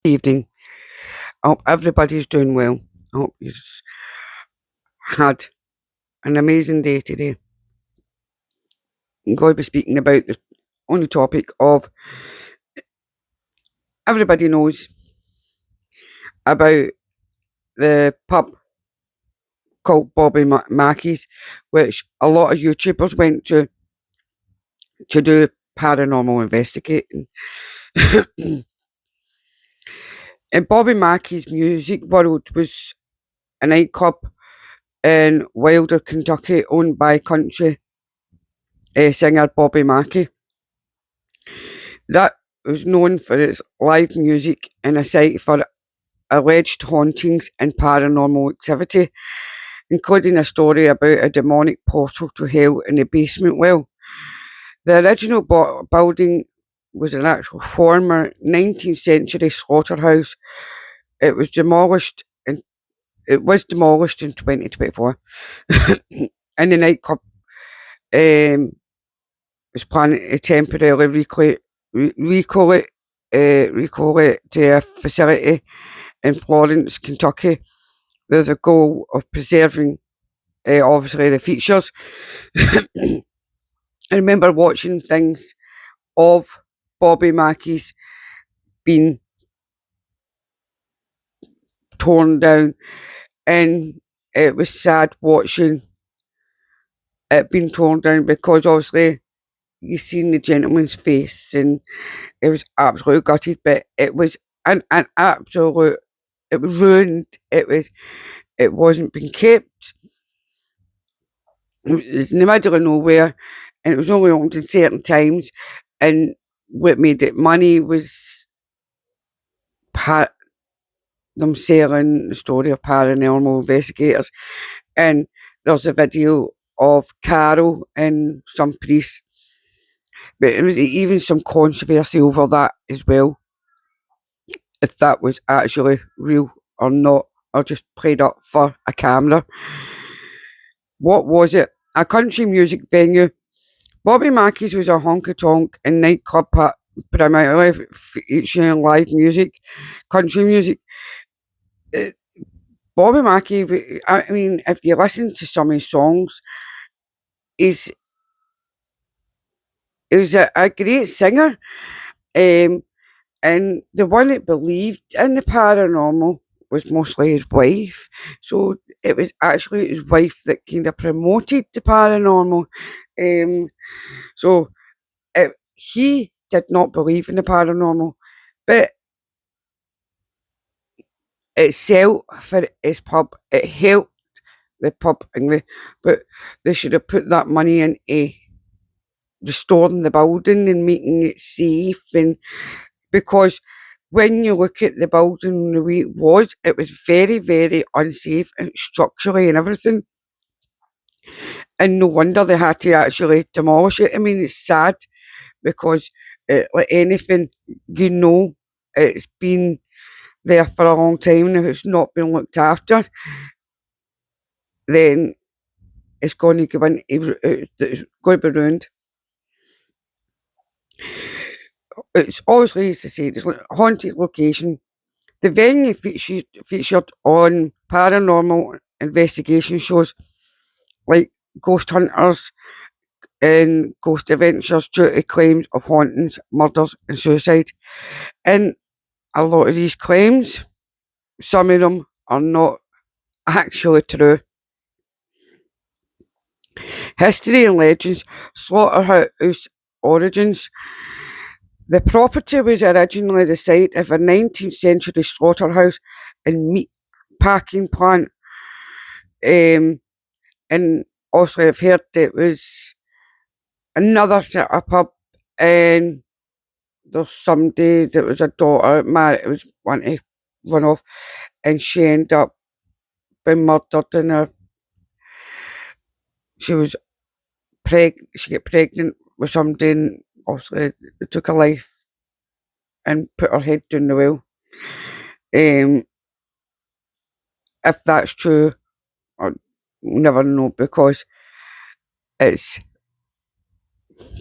evening. I hope everybody's doing well. I hope you've had an amazing day today. I'm going to be speaking about on the topic of everybody knows about the pub called Mackies, which a lot of YouTubers went to do paranormal investigating. And Bobby Mackey's Music World was a nightclub in Wilder, Kentucky, owned by country singer Bobby Mackey. That was known for its live music and a site for alleged hauntings and paranormal activity, including a story about a demonic portal to hell in the basement well. The original building was an actual former 19th century slaughterhouse. It was demolished in 2024, and the nightclub was planning to temporarily recall it to a facility in Florence, Kentucky, with the goal of preserving, obviously, the features. I remember watching things of Bobby Mackey's being torn down, and it was sad watching it being torn down because obviously you seen the gentleman's face and it was absolutely gutted, but it was an absolute, it was ruined. It wasn't being kept. It was in the middle of nowhere, and it was only opened at certain times. And what made it money was them selling the story of paranormal investigators. And there's a video of Carol and some priests, but there was even some controversy over that as well, if that was actually real or not, or just played up for a camera. What was it? A country music venue. Bobby Mackey's was a honky tonk and nightclub primarily featuring live music, country music. Bobby Mackey, I mean, if you listen to some of his songs, he was a great singer. And the one that believed in the paranormal was mostly his wife. So it was actually his wife that kind of promoted the paranormal. So he did not believe in the paranormal, but itself for his pub, it helped the pub anyway. But they should have put that money into restoring the building and making it safe, and because when you look at the building the way it was very, very unsafe and structurally and everything. And no wonder they had to actually demolish it. I mean, it's sad because, like anything, it's been there for a long time, and if it's not been looked after, then it's going to go in, it's going to be ruined. It's obviously, as I said, it's a haunted location. The venue featured on paranormal investigation shows like Ghost Hunters and Ghost Adventures due to claims of hauntings, murders, and suicide. And a lot of these claims, some of them are not actually true. History and legends, slaughterhouse origins. The property was originally the site of a 19th century slaughterhouse and meat packing plant. And also I've heard it was another a pub, and there's somebody that was a daughter married, it was one to run off, and she ended up being murdered in her. She was she got pregnant with somebody, and obviously they took her life and put her head down the well. If that's true, I'll never know, because it's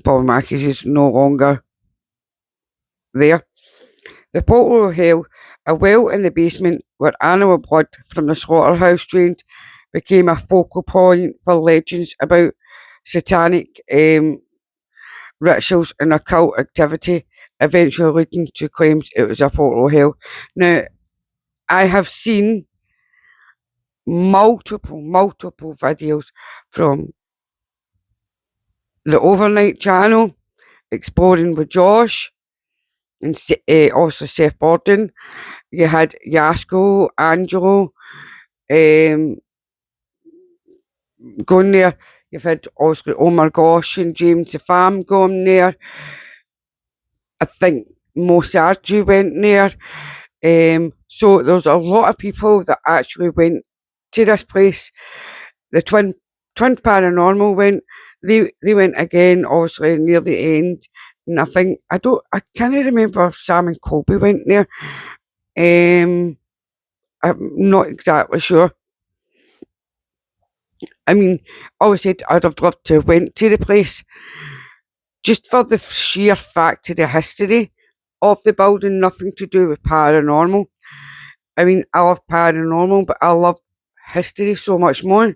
Paul Mackey's is no longer there. The portal of hell, a well in the basement where animal blood from the slaughterhouse drained, became a focal point for legends about satanic rituals and occult activity, eventually leading to claims it was a portal of hell. Now, I have seen multiple videos from the Overnight channel, Exploring with Josh, and also Seth Borden. You had Yasko, Angelo, going there. You've had obviously Omar Gosh and James the Fam going there. I think Mo Sargi went there. So there's a lot of people that actually went to this place. The twin paranormal went. They went again, obviously near the end. And I can't remember if Sam and Colby went there. I'm not exactly sure. I mean, obviously I'd have loved to have went to the place just for the sheer fact of the history of the building, nothing to do with paranormal. I mean, I love paranormal, but I love history so much more,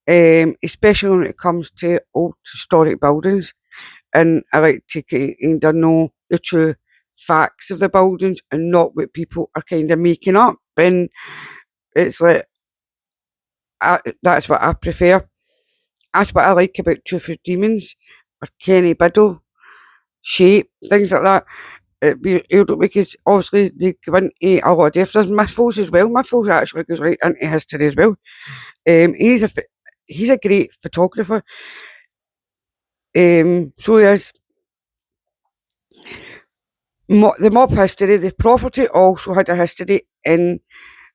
especially when it comes to old historic buildings. And I like to kind of know the true facts of the buildings and not what people are kind of making up. And it's like, that's what I prefer. That's what I like about Truth of Demons or Kenny Biddle, Shape, things like that. Because obviously they go into a lot of depth. There's Mythos as well. Mythos actually goes right into history as well. He's a great photographer. So he is. The mob history. The property also had a history in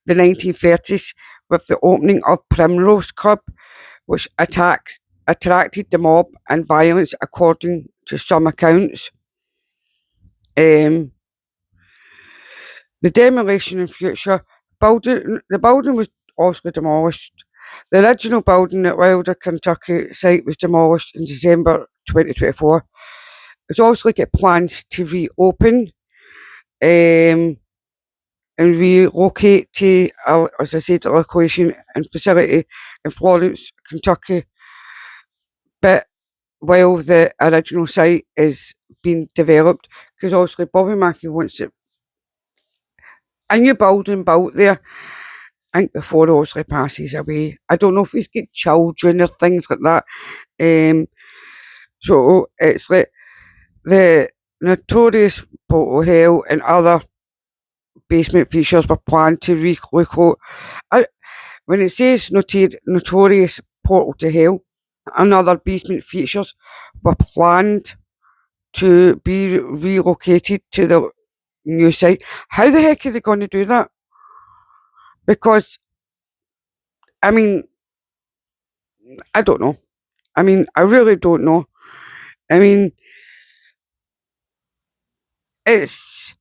the 1930s with the opening of Primrose Club, which attracted the mob and violence, according to some accounts. The demolition in future the building was also demolished. The original building at Wilder, Kentucky site was demolished in December 2024. It's also got plans to reopen and relocate to, as I said, a location and facility in Florence, Kentucky. But while the original site is being developed, because obviously Bobby Mackey wants a new building built there, I think before he obviously passes away. I don't know if he's got children or things like that. So it's like the notorious portal hell and other basement features were planned to relocate. When it says notorious portal to hell and other basement features were planned to be relocated to the new site, how the heck are they going to do that? Because, I mean, I don't know. I mean, I really don't know. I mean, it's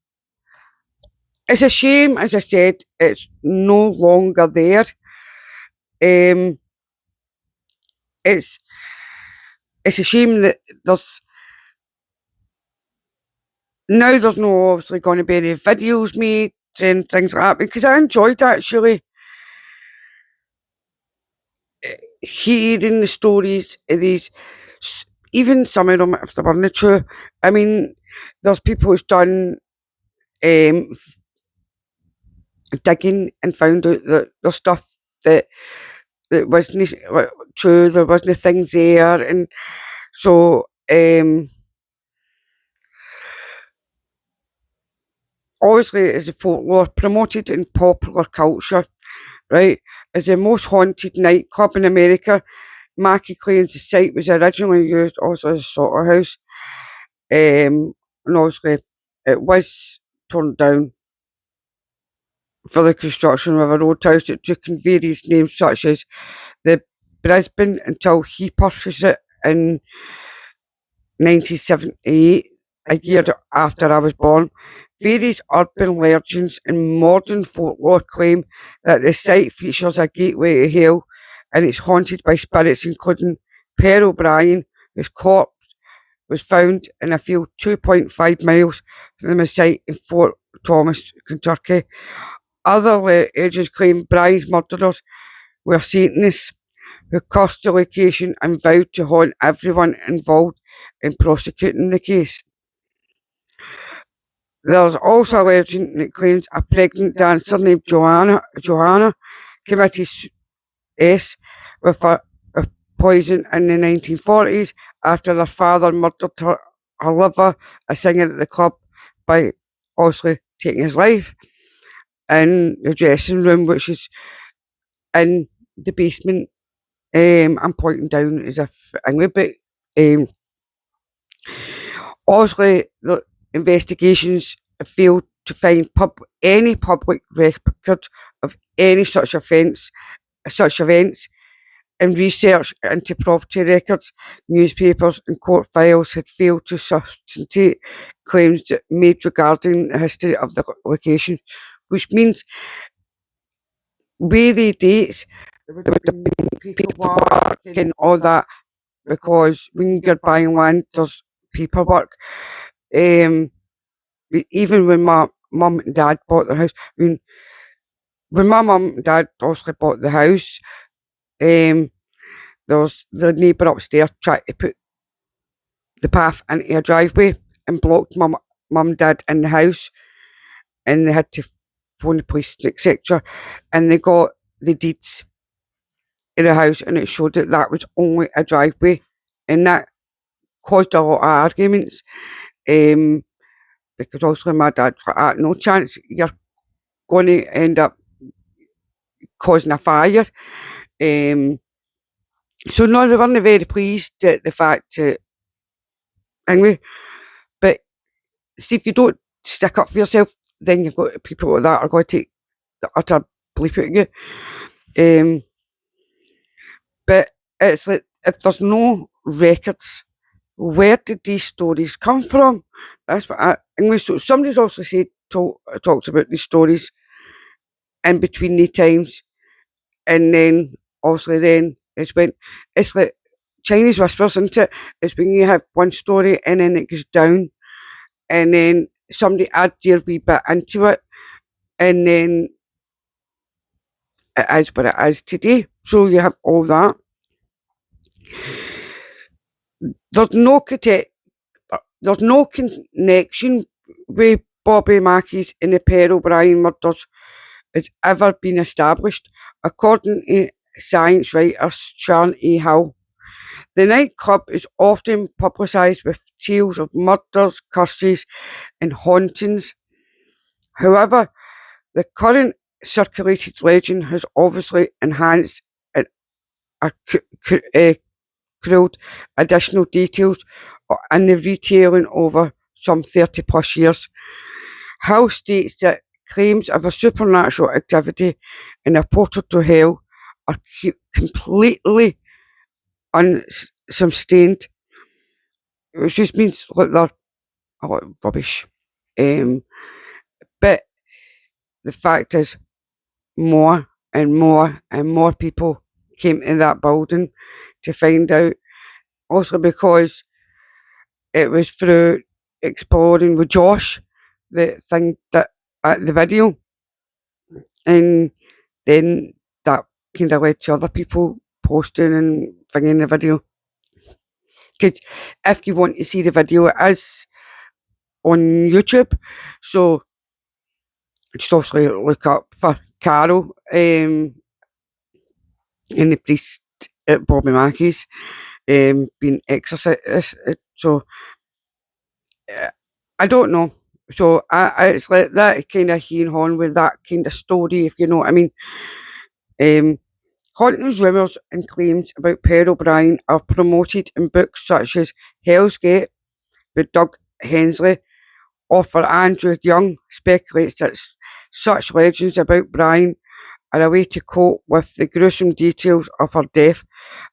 a shame, as I said, it's no longer there. It's a shame that there's no obviously going to be any videos made and things like that, because I enjoyed actually hearing the stories of these, even some of them if they weren't true. I mean, there's people who's done digging and found out that there's stuff that wasn't true, there wasn't things there, and so obviously as a folklore promoted in popular culture, right, as the most haunted nightclub in America. Mackie claims the site was originally used also as a slaughterhouse, and obviously it was torn down for the construction of a roadhouse. It took in various names such as the Brisbane until he purchased it in 1978, a year after I was born. Various urban legends and modern folklore claim that the site features a gateway to hell and it's haunted by spirits including Per O'Brien, whose corpse was found in a field 2.5 miles from the site in Fort Thomas, Kentucky. Other legends claim Brian's murderers were Satanists who cursed the location and vowed to haunt everyone involved in prosecuting the case. There's also a legend that claims a pregnant dancer named Joanna committed with poison in the 1940s after their father murdered her lover, a singer at the club, by obviously taking his life in the dressing room, which is in the basement. I'm pointing down as if anyway, but obviously the investigations have failed to find any public record of any such events, and research into property records, newspapers, and court files had failed to substantiate claims made regarding the history of the location, which means with the dates, there would have been paperwork and all that, because when you're buying land, there's paperwork. Even when my mum and dad bought their house, when my mum and dad obviously bought the house, there was the neighbour upstairs trying to put the path into a driveway and blocked my mum and dad in the house, and they had to phone the police, etc. And they got the deeds in the house, and it showed that was only a driveway, and that caused a lot of arguments. Because obviously my dad's like, no chance you're going to end up causing a fire. So no, they weren't very pleased at the fact that, anyway, but see, if you don't stick up for yourself, then you've got people like that are going to take the utter bleep out of you. But it's like, if there's no records, where did these stories come from? That's what so somebody's also talked about these stories in between the times, and then obviously then it's like Chinese whispers, isn't it? It's when you have one story and then it goes down, and then somebody adds their wee bit into it, and then it is what it is today. So you have all that. There's no connection with Bobby Mackie's and the Per O'Brien murders has ever been established, according to science writer Sharon A. Hill. The nightclub is often publicised with tales of murders, curses, and hauntings. However, the current circulated legend has obviously enhanced and accrued additional details in the retelling over some 30 plus years. Hill states that claims of a supernatural activity in a portal to hell are completely unsubstantiated, which just means like they're a lot of rubbish. But the fact is, more and more and more people came to that building to find out. Also because it was through exploring with Josh, the thing that the video, and then that kind of led to other people posting and thinking the video. Because if you want to see the video, it is on YouTube, so just obviously look up for Carol and the priest at Bobby Mackie's being exorcised. So I don't know. So it's like that kind of heen on with that kind of story, if you know what I mean. Hauntings, rumours and claims about Per O'Brien are promoted in books such as Hell's Gate with Doug Hensley. Author Andrew Young speculates that such legends about Brian are a way to cope with the gruesome details of her death.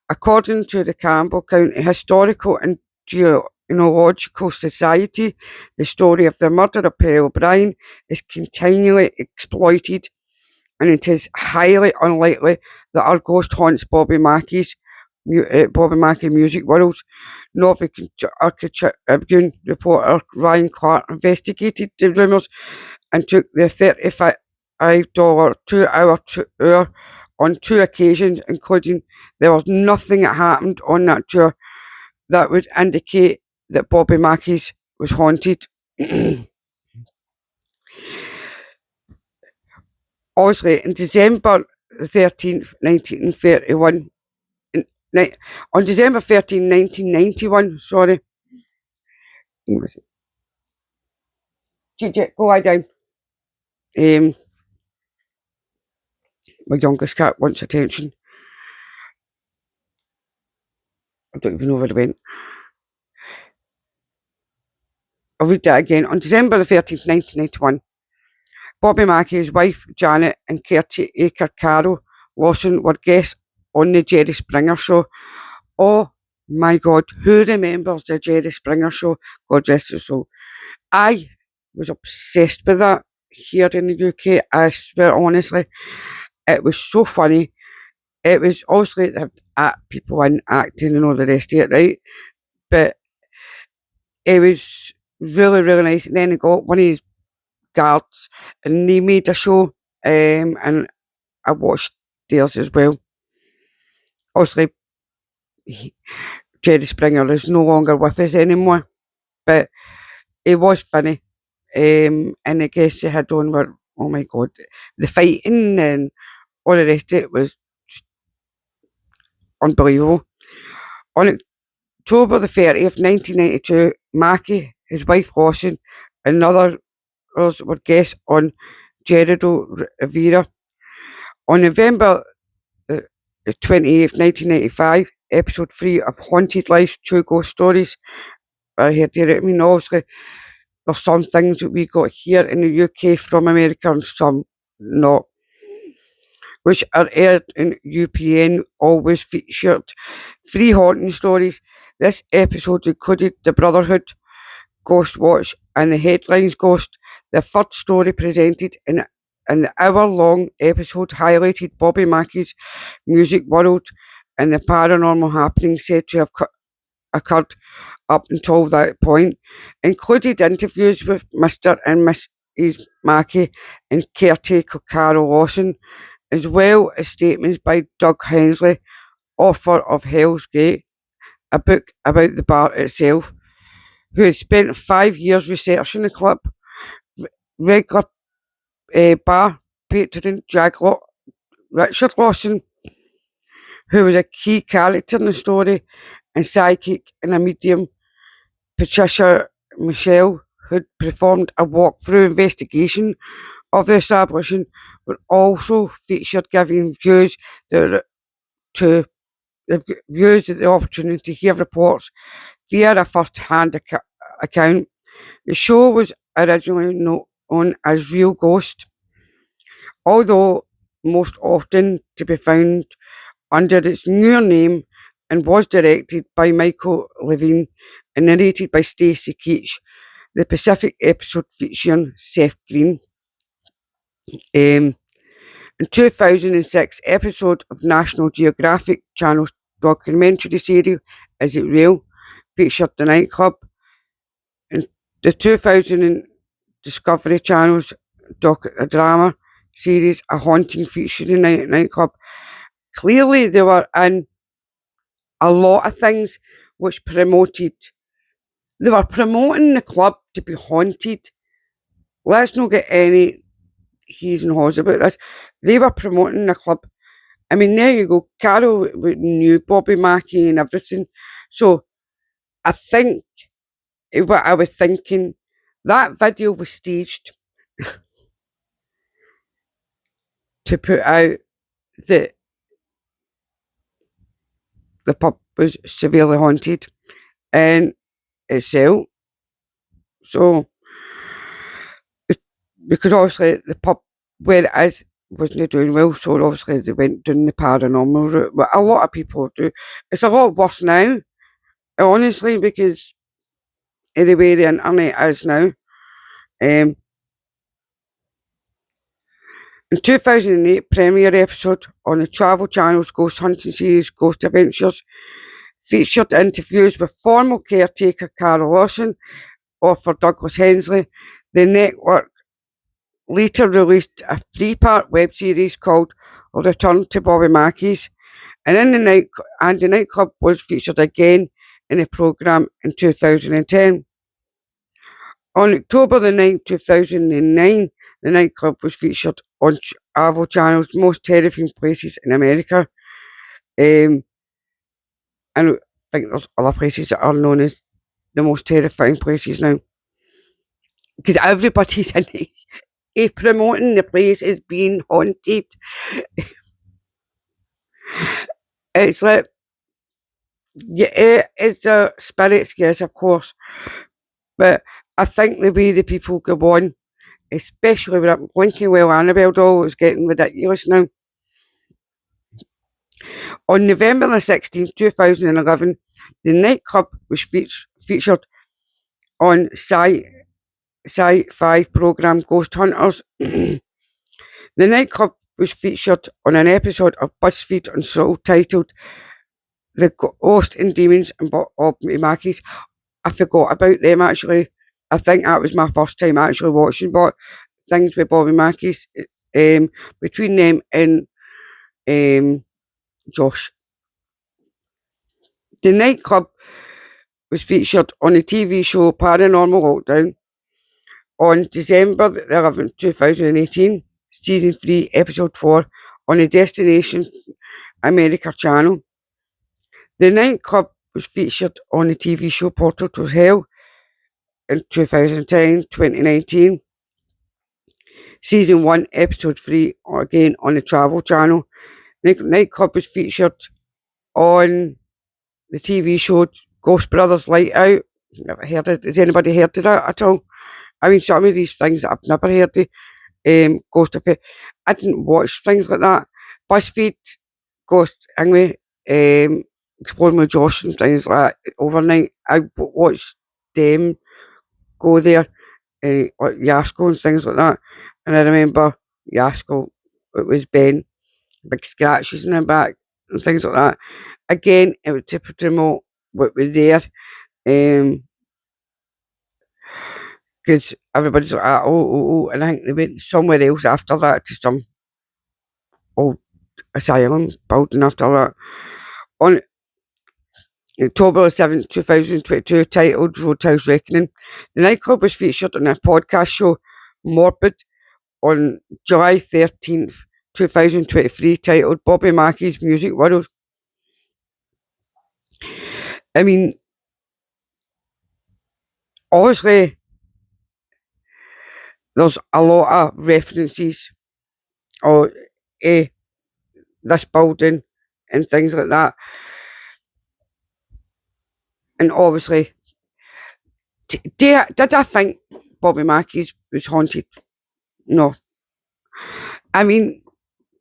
According to the Campbell County Historical and Genealogical Society, the story of the murder of Per O'Brien is continually exploited, and it is highly unlikely that our ghost haunts Bobby Mackie's, Bobby Mackey Music World. Novi Tribune reporter Ryan Clark investigated the rumours and took the $35 2-hour tour on 2 occasions, including there was nothing that happened on that tour that would indicate that Bobby Mackey's was haunted. Obviously, in December 13th, 1931, on December 13, 1991, sorry. Go lie down. My youngest cat wants attention. I don't even know where it went. I'll read that again. On December the 13th, 1991, Bobby Mackey, his wife Janet, and caretaker Carol Lawson were guests on the Jerry Springer Show. Oh my God, who remembers the Jerry Springer Show? God rest his soul. I was obsessed with that here in the UK. I swear, honestly, it was so funny. It was obviously people in acting and all the rest of it, right? But it was really, really nice. And then he got one of his guards and they made a show, and I watched theirs as well. Obviously, Jerry Springer is no longer with us anymore, but it was funny. And the guests they had on were, oh my God, the fighting and all the rest of it was just unbelievable. On October the 30th, 1992, Mackie, his wife Lawson, and others were guests on Gerardo Rivera. On November the 28th, 1995, episode 3 of Haunted Lives, True Ghost Stories. I heard it. I mean, obviously, there's some things that we got here in the UK from America and some not, which are aired in UPN, always featured 3 haunting stories. This episode included The Brotherhood, Ghost Watch, and The Headlines Ghost. The third story presented in the hour-long episode highlighted Bobby Mackey's Music World and the paranormal happenings said to have occurred up until that point, included interviews with Mr. and Mrs. Mackey and caretaker Carol Lawson, as well as statements by Doug Hensley, author of Hell's Gate, a book about the bar itself, who had spent 5 years researching the club. Regular bar patron Richard Lawson, who was a key character in the story, and psychic and a medium Patricia Michelle, who performed a walkthrough investigation of the establishment, were also featured giving viewers the opportunity to hear reports via a first-hand account. The show was originally known as Real Ghost, although most often to be found under its newer name, and was directed by Michael Levine and narrated by Stacey Keach. The Pacific episode featuring Seth Green. In 2006, episode of National Geographic Channel's documentary series Is It Real featured the nightclub. In the 2000 Discovery Channel's drama series A Haunting featuring the nightclub. Clearly they were in a lot of things which they were promoting the club to be haunted. Let's not get any he's and haws about this. They were promoting the club. I mean, there you go. Carol knew Bobby Mackey and everything. So I think what I was thinking, that video was staged to put out that the pub was severely haunted and itself. So, because obviously the pub where it is wasn't doing well, so obviously they went down the paranormal route. But a lot of people do. It's a lot worse now, honestly, because of the way the internet is now. In In 2008, premiere episode on the Travel Channel's ghost hunting series Ghost Adventures featured interviews with former caretaker Carol Lawson, author Douglas Hensley. The network later released a 3-part web series called Return to Bobby Mackey's, and the nightclub was featured again in the programme in 2010. On October the 9th, 2009, the nightclub was featured on Travel Channel's Most Terrifying Places in America. And I think there's other places that are known as the most terrifying places now. Because everybody's in it, promoting the place as being haunted. It's like, yeah, it's the spirits, yes, of course. But I think the way the people go on, especially with that Blinking Well Annabelle doll, is getting ridiculous now. On November the 16th, 2011, the nightclub was featured on Sci-Fi programme Ghost Hunters. The nightclub was featured on an episode of BuzzFeed Unsolved titled The Ghost and Demons of Bobby Mackey's. I forgot about them actually. I think that was my first time actually watching things with Bobby Mackey's, between them and Josh. The nightclub was featured on the TV show Paranormal Lockdown on December 11th, 2018, Season 3, Episode 4, on the Destination America channel. The nightclub was featured on the TV show Portal to Hell in 2010-2019, Season 1, Episode 3, again on the Travel Channel. The nightclub was featured on the TV show Ghost Brothers Light Out. Never heard it. Has anybody heard of that at all? I mean, some of these things I've never heard of. Ghost Affair. I didn't watch things like that. BuzzFeed, Ghost, anyway, Exploring with Josh and things like that overnight. I watched them go there, like Yasko and things like that. And I remember Yasko, it was Ben, big scratches in her back and things like that. Again, it was to promote what was there. Because everybody's like, oh, and I think they went somewhere else after that to some old asylum building after that. On October 7th, 2022, titled Roadhouse Reckoning, the nightclub was featured on a podcast show, Morbid, on July 13th, 2023, titled Bobby Mackey's Music World. I mean, obviously, there's a lot of references or this building and things like that. And obviously, did I think Bobby Mackey's was haunted? No. I mean,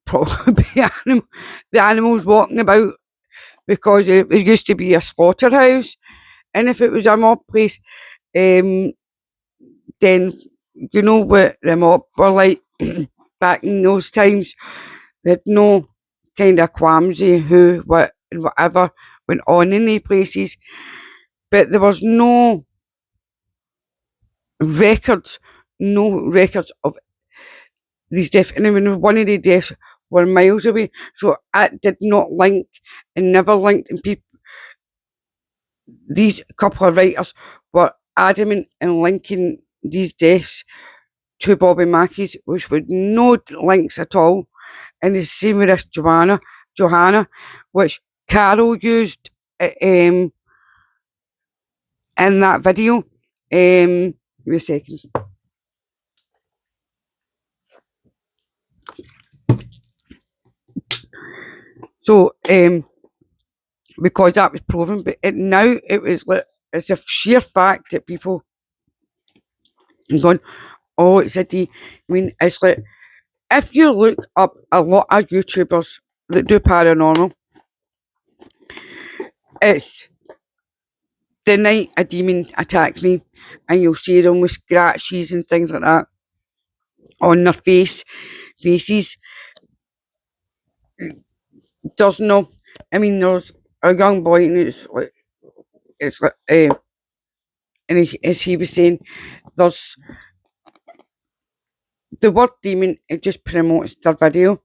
probably the animals walking about, because it used to be a slaughterhouse. And if it was a mob place, then you know what the mob were like back in those times. They had no kind of qualmsy who, what, and whatever went on in these places. But there was no records of these deaths. And even one of the deaths were miles away. So it did not link and never linked. And these couple of writers were adamant in linking these deaths to Bobby Mackey's, which with no links at all. And the same with this Johanna, which Carol used in that video. Give me a second. So, because that was proven, but now it was like, it's a sheer fact that people are going, oh, it's a D. I mean, it's like, if you look up a lot of YouTubers that do paranormal, it's the night a demon attacks me, and you'll see them with scratches and things like that on their face. faces. There's no, I mean, there's a young boy, and it's like, and as he was saying, there's the word demon. It just promotes their video.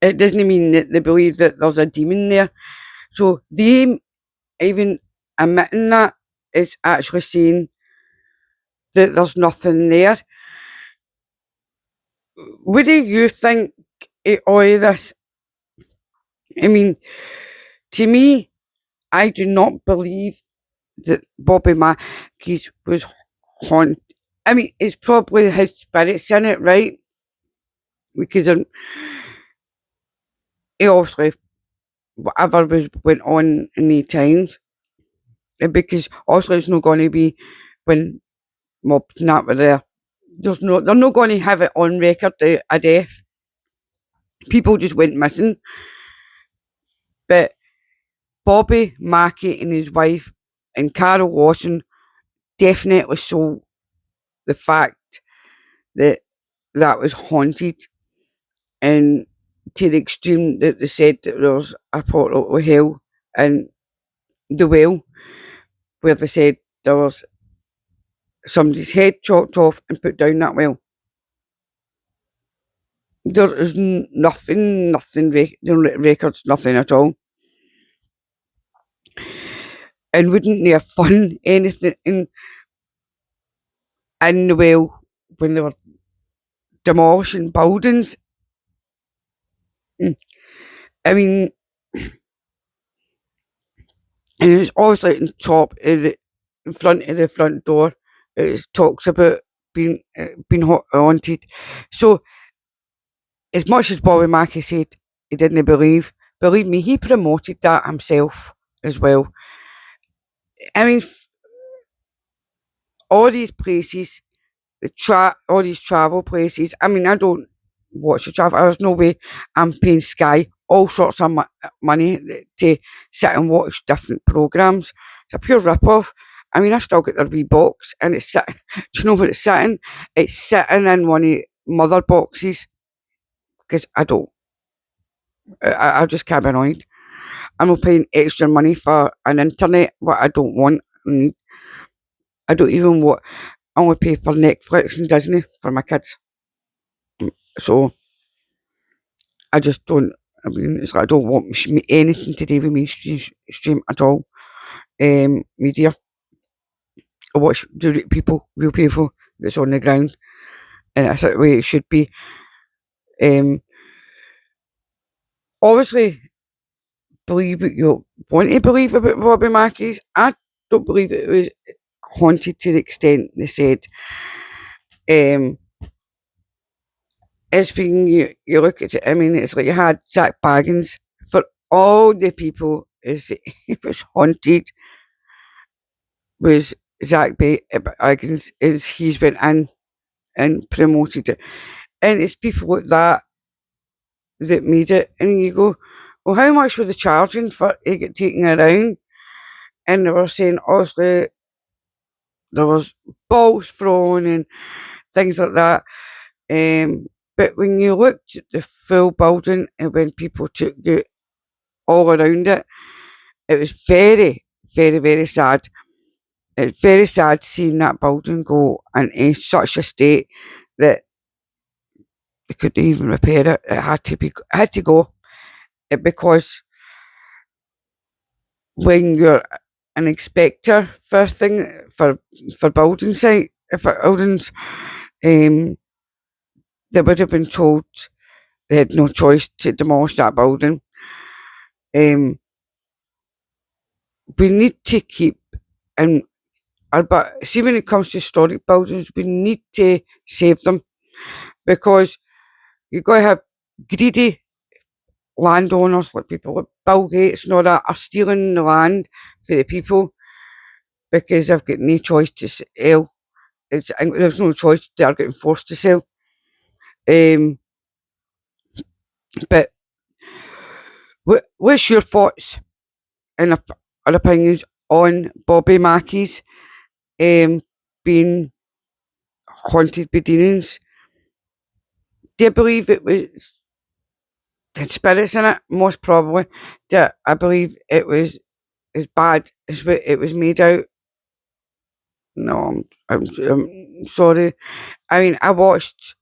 It doesn't mean that they believe that there's a demon there. So they even admitting that is actually saying that there's nothing there. What do you think of all of this? I mean, to me, I do not believe that Bobby Mackies was haunted. I mean, it's probably his spirits in it, right? Because he obviously, whatever was went on in the times, because obviously it's not going to be when mobs and that were there. They're not going to have it on record a death. People just went missing. But Bobby Mackey and his wife and Carol Lawson definitely saw the fact that that was haunted, and to the extreme that they said that there was a portal to hell in the well, where they said there was somebody's head chopped off and put down that well. There is nothing, records, nothing at all. And wouldn't they have found anything in the well when they were demolishing buildings? I mean, and it's obviously in top of in front of the front door. It talks about being haunted. So, as much as Bobby Mackey said he didn't believe me, he promoted that himself as well. I mean, all these places, all these travel places. I mean, I don't watch the travel. There's no way I'm paying Sky all sorts of money to sit and watch different programs. It's a pure rip-off. I mean, I've still got their wee box, and it's sitting. Do you know what it's sitting? It's sitting in one of mother boxes, because I just can't be annoyed. I'm not paying extra money for an internet what I don't want. I don't even want. I only pay for Netflix and Disney for my kids. So I just don't. I mean, it's like I don't want anything to do with mainstream at all. Media. I watch the real people that's on the ground, and that's the way it should be. Obviously, believe what you want to believe about Bobby Mackey's. I don't believe it was haunted to the extent they said. It's when you look at it, I mean, it's like you had Zach Bagans. For all the people it was haunted was Zach Bagans, as he's went in and promoted it. And it's people like that that made it. And you go, well, how much were they charging for it get taken around? And they were saying, obviously, there was balls thrown and things like that. But when you looked at the full building and when people took you all around it, it was very, very, very sad. It's very sad seeing that building go in such a state that they couldn't even repair it. It had to go, because when you're an inspector for building site, for buildings, they would have been told they had no choice to demolish that building. We need to keep, but see, when it comes to historic buildings, we need to save them, because you've got to have greedy landowners like people like Bill Gates and all that are stealing the land for the people because they've got no choice to sell. There's no choice; they're getting forced to sell. But what's your thoughts and opinions on Bobby Mackey's being haunted by demons? Do you believe it was had spirits in it? Most probably. Do I believe it was as bad as what it was made out? No, I'm sorry. I mean, I watched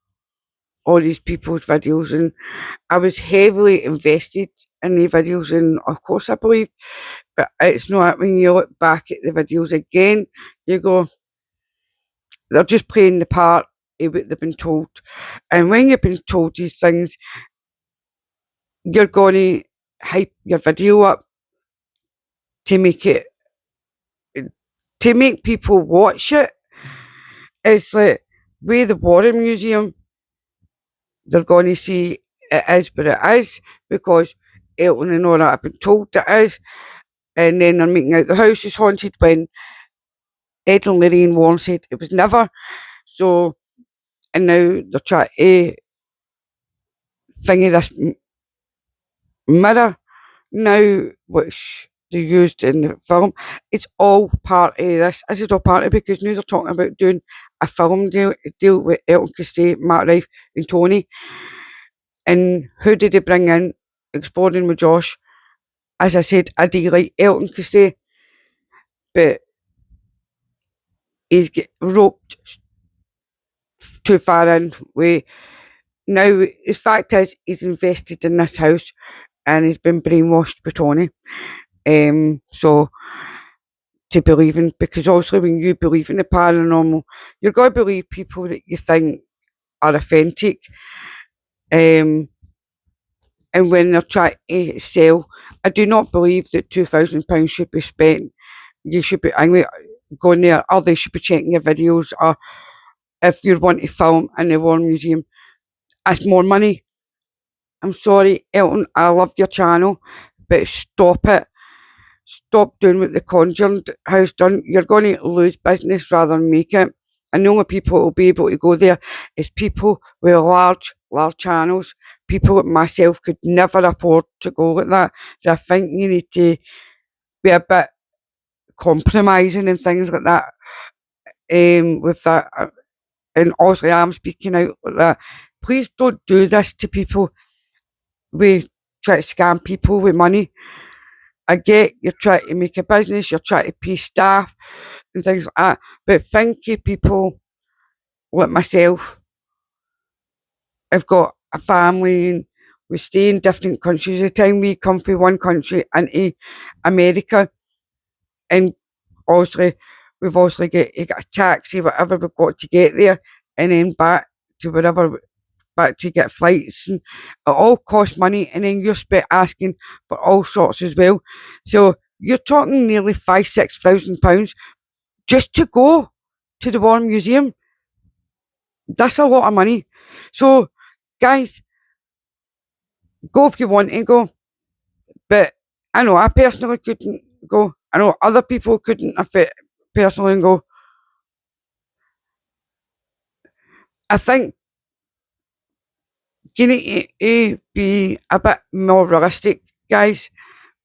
all these people's videos and I was heavily invested in the videos, and of course I believe, but it's not when you look back at the videos again, you go, they're just playing the part of what they've been told. And when you've been told these things, you're going to hype your video up to make it, to make people watch it. It's like, with the Warren Museum, they're going to see it is what it is because Elton and all that have been told it is. And then they're making out the house is haunted when Ed and Lorraine Warren said it was never. So, and now they're trying to thingy this mirror now, which they used in the film. It's all part of this. This is all part of it because now they're talking about doing a film deal with Elton Castee, Matt Rife, and Tony. And who did they bring in? Exploring with Josh. As I said, I do like Elton Castee, but he's get roped too far in. Now, the fact is, he's invested in this house and he's been brainwashed by Tony. So, to believing, because obviously when you believe in the paranormal, you're going to believe people that you think are authentic. And when they're trying to sell, I do not believe that £2,000 should be spent. You should be angry going there, or they should be checking your videos, or if you want to film in the War Museum, it's more money. I'm sorry, Elton, I love your channel, but stop it. Stop doing what the Conjuring House done. You're going to lose business rather than make it. And the only people who will be able to go there is people with large channels. People like myself could never afford to go like that. So I think you need to be a bit compromising and things like that. With that, and obviously I'm speaking out like that. Please don't do this to people. We try to scam people with money. I get you're trying to make a business, you're trying to pay staff and things like that, but think of people like myself. I've got a family and we stay in different countries. The time we come from one country into America, and obviously we've also got a taxi, whatever we've got to get there, and then back to wherever, back to get flights, and it all costs money, and then you're asking for all sorts as well. So you're talking nearly £5,000-6,000 just to go to the War Museum. That's a lot of money. So guys, go if you want to go, but I know I personally couldn't go. I know other people couldn't personally go. I think you need to be a bit more realistic, guys,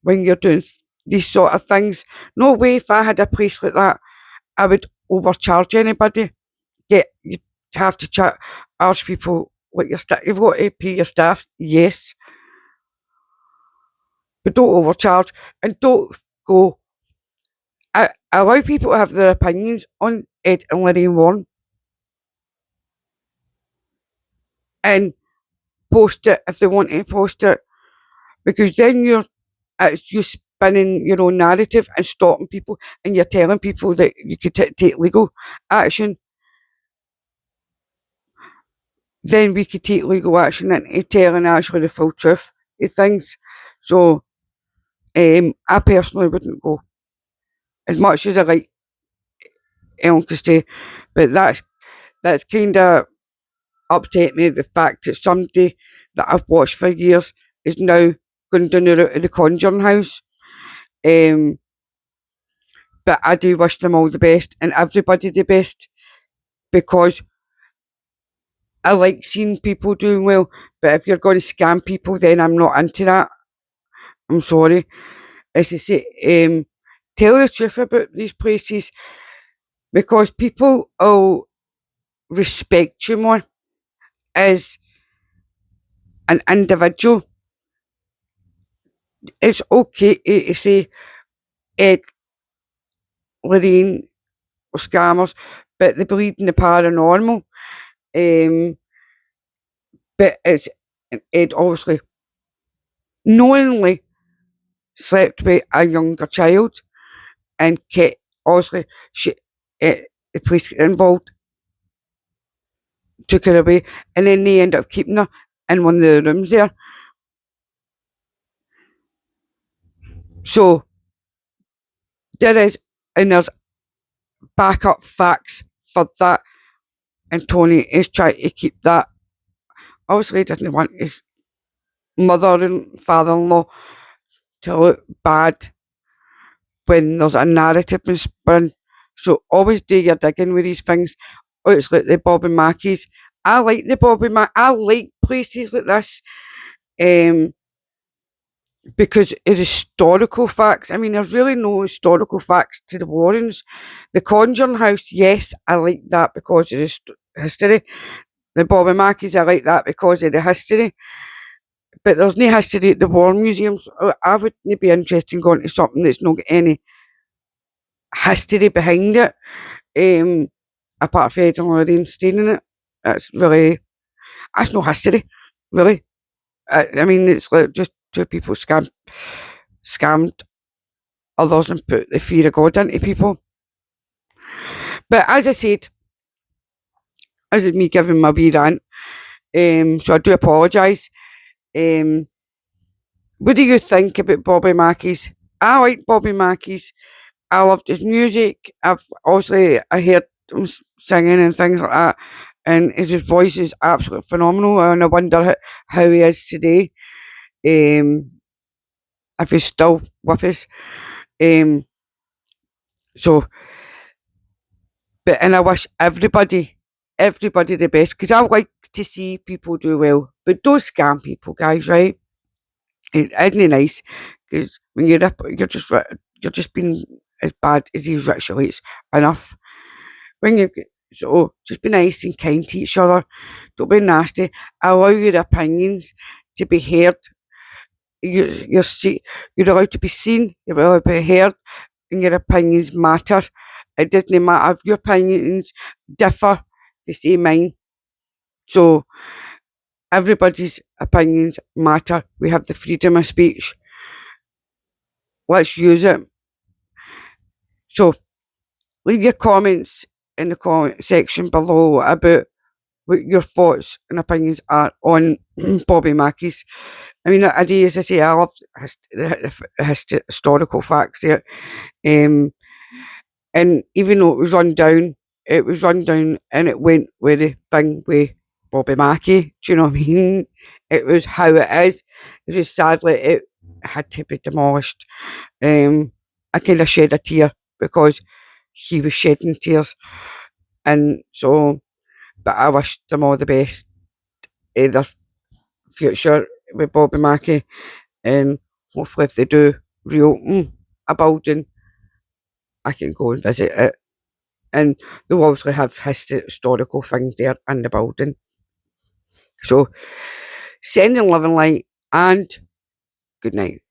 when you're doing these sort of things. No way, if I had a place like that, I would overcharge anybody. You have to charge people like your staff. You've got to pay your staff, yes, but don't overcharge and don't go. I allow people to have their opinions on Ed and Lorraine Warren and post it if they want to post it, because then it's you spinning your own narrative and stopping people, and you're telling people that you could take legal action. Then we could take legal action into telling actually the full truth of things. So I personally wouldn't go, as much as I like Ellen Christie, but that's kind of upset me, the fact that somebody that I've watched for years is now going down the route of the Conjuring House. But I do wish them all the best and everybody the best, because I like seeing people doing well, but if you're going to scam people, then I'm not into that. I'm sorry. As I say, tell the truth about these places, because people will respect you more. As an individual. It's okay to say Ed, Lorraine were scammers, but they believed in the paranormal. But it's Ed obviously knowingly slept with a younger child and kept, obviously the police involved took her away, and then they ended up keeping her in one of the rooms there. So there is, and there's backup facts for that, and Tony is trying to keep that. Obviously, he doesn't want his mother and father-in-law to look bad when there's a narrative being spun. So always do your digging with these things. Oh, it's like the Bobby Mackies. I like the Bobby Mack. I like places like this. Because it is historical facts. I mean, there's really no historical facts to the Warrens. The Conjuring House, yes, I like that because of the history. The Bobby Mackies, I like that because of the history. But there's no history at the War Museums. I wouldn't be interested in going to something that's not got any history behind it. Apart from Ed and Lorraine staying in it. That's no history, really. I mean, it's like just two people scammed others and put the fear of God into people. But as I said, this is me giving my wee rant, so I do apologise. What do you think about Bobby Mackies? I like Bobby Mackies. I loved his music. I heard him singing and things like that, and his voice is absolutely phenomenal. And I wonder how he is today. If he's still with us. So, and I wish everybody the best, because I like to see people do well, but don't scam people, guys. Right? It isn't nice, because when you're just being as bad as these rich elites. Enough. So just be nice and kind to each other. Don't be nasty. Allow your opinions to be heard. You're allowed to be seen. You're allowed to be heard, and your opinions matter. It doesn't matter if your opinions differ. They say mine. So everybody's opinions matter. We have the freedom of speech. Let's use it. So leave your comments in the comment section below about what your thoughts and opinions are on Bobby Mackies. I mean, as I say, I love historical facts here. And even though it was run down and it went with the thing with Bobby Mackie. Do you know what I mean? It was how it is. It was sadly it had to be demolished. I kind of shed a tear because he was shedding tears, and so. But I wish them all the best in their future with Bobby Mackie, and hopefully if they do reopen a building, I can go and visit it. And they'll obviously have historical things there in the building. So, sending love and light, and good night.